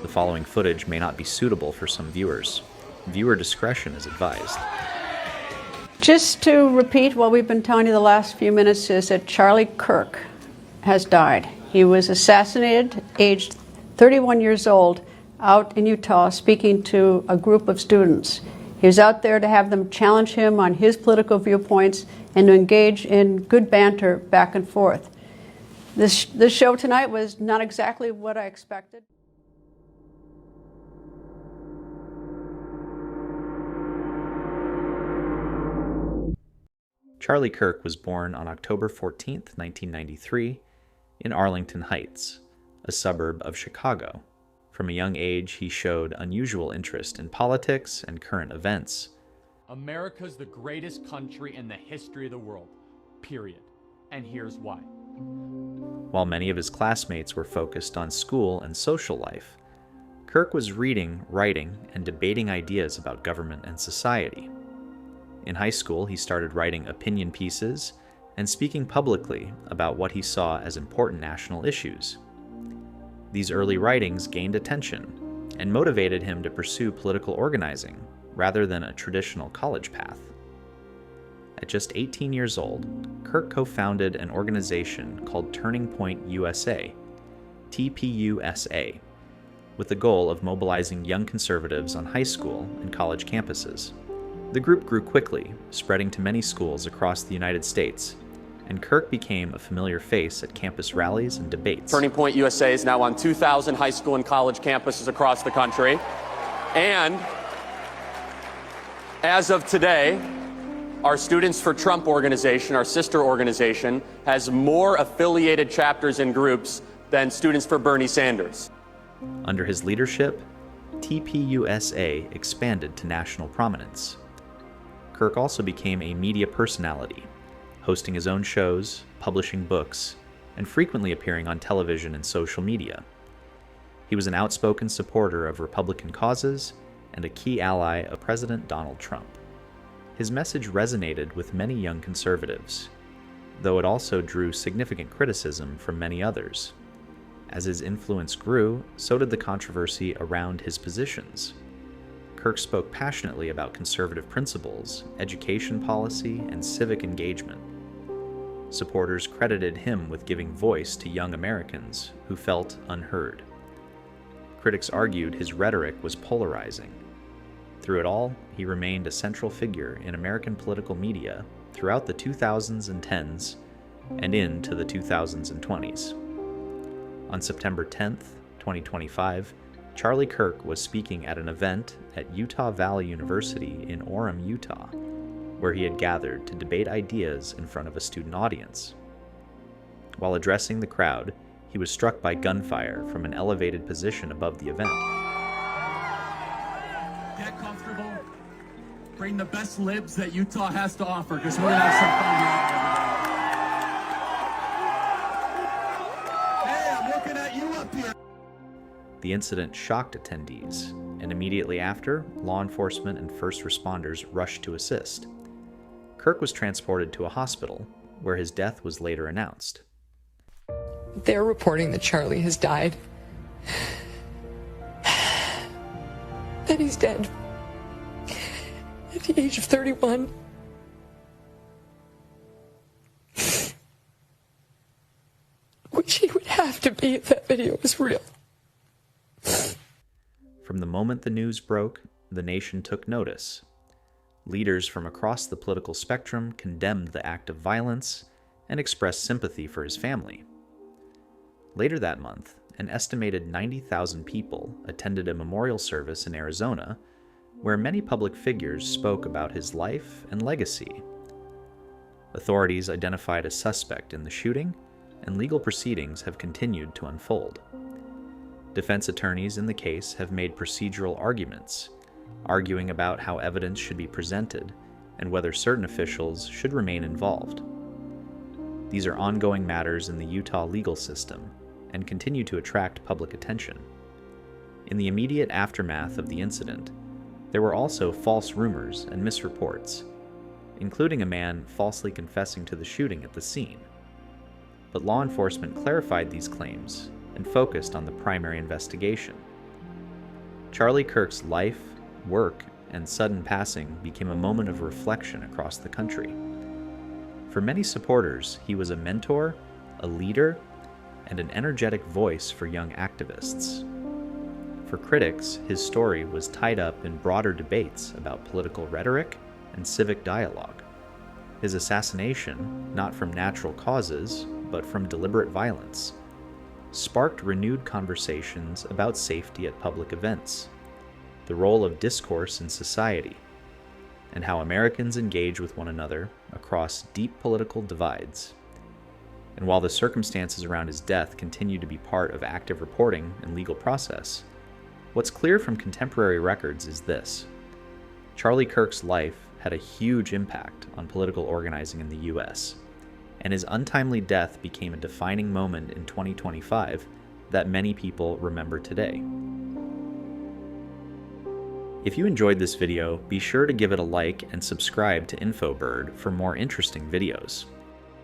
The following footage may not be suitable for some viewers. Viewer discretion is advised. Just to repeat what we've been telling you the last few minutes is that Charlie Kirk has died. He was assassinated, aged 31 years old, out in Utah speaking to a group of students. He was out there to have them challenge him on his political viewpoints and to engage in good banter back and forth. This show tonight was not exactly what I expected. Charlie Kirk was born on October 14, 1993, in Arlington Heights, a suburb of Chicago. From a young age, he showed unusual interest in politics and current events. America's the greatest country in the history of the world, period. And here's why. While many of his classmates were focused on school and social life, Kirk was reading, writing, and debating ideas about government and society. In high school, he started writing opinion pieces and speaking publicly about what he saw as important national issues. These early writings gained attention and motivated him to pursue political organizing rather than a traditional college path. At just 18 years old, Kirk co-founded an organization called Turning Point USA, TPUSA, with the goal of mobilizing young conservatives on high school and college campuses. The group grew quickly, spreading to many schools across the United States, and Kirk became a familiar face at campus rallies and debates. Turning Point USA is now on 2,000 high school and college campuses across the country. And as of today, our Students for Trump organization, our sister organization, has more affiliated chapters and groups than Students for Bernie Sanders. Under his leadership, TPUSA expanded to national prominence. Kirk also became a media personality, hosting his own shows, publishing books, and frequently appearing on television and social media. He was an outspoken supporter of Republican causes and a key ally of President Donald Trump. His message resonated with many young conservatives, though it also drew significant criticism from many others. As his influence grew, so did the controversy around his positions. Kirk spoke passionately about conservative principles, education policy, and civic engagement. Supporters credited him with giving voice to young Americans who felt unheard. Critics argued his rhetoric was polarizing. Through it all, he remained a central figure in American political media throughout the 2000s and 10s and into the 2020s. On September 10, 2025, Charlie Kirk was speaking at an event at Utah Valley University in Orem, Utah, where he had gathered to debate ideas in front of a student audience. While addressing the crowd, he was struck by gunfire from an elevated position above the event. Get comfortable. Bring the best libs that Utah has to offer, because we're going to have some fun here. Hey, I'm looking at you up here. The incident shocked attendees, and immediately after, law enforcement and first responders rushed to assist. Kirk was transported to a hospital, where his death was later announced. They're reporting that Charlie has died. That he's dead. At the age of 31. Which he would have to be if that video was real. From the moment the news broke, the nation took notice. Leaders from across the political spectrum condemned the act of violence and expressed sympathy for his family. Later that month, an estimated 90,000 people attended a memorial service in Arizona, where many public figures spoke about his life and legacy. Authorities identified a suspect in the shooting, and legal proceedings have continued to unfold. Defense attorneys in the case have made procedural arguments, arguing about how evidence should be presented and whether certain officials should remain involved. These are ongoing matters in the Utah legal system and continue to attract public attention. In the immediate aftermath of the incident, there were also false rumors and misreports, including a man falsely confessing to the shooting at the scene. But law enforcement clarified these claims and focused on the primary investigation, Charlie Kirk's life, work, and sudden passing became a moment of reflection across the country. For many supporters, he was a mentor, a leader, and an energetic voice for young activists. For critics, his story was tied up in broader debates about political rhetoric and civic dialogue. His assassination, not from natural causes, but from deliberate violence, sparked renewed conversations about safety at public events, the role of discourse in society, and how Americans engage with one another across deep political divides. And while the circumstances around his death continue to be part of active reporting and legal process, what's clear from contemporary records is this: Charlie Kirk's life had a huge impact on political organizing in the U.S., and his untimely death became a defining moment in 2025 that many people remember today. If you enjoyed this video, be sure to give it a like and subscribe to InfoBird for more interesting videos.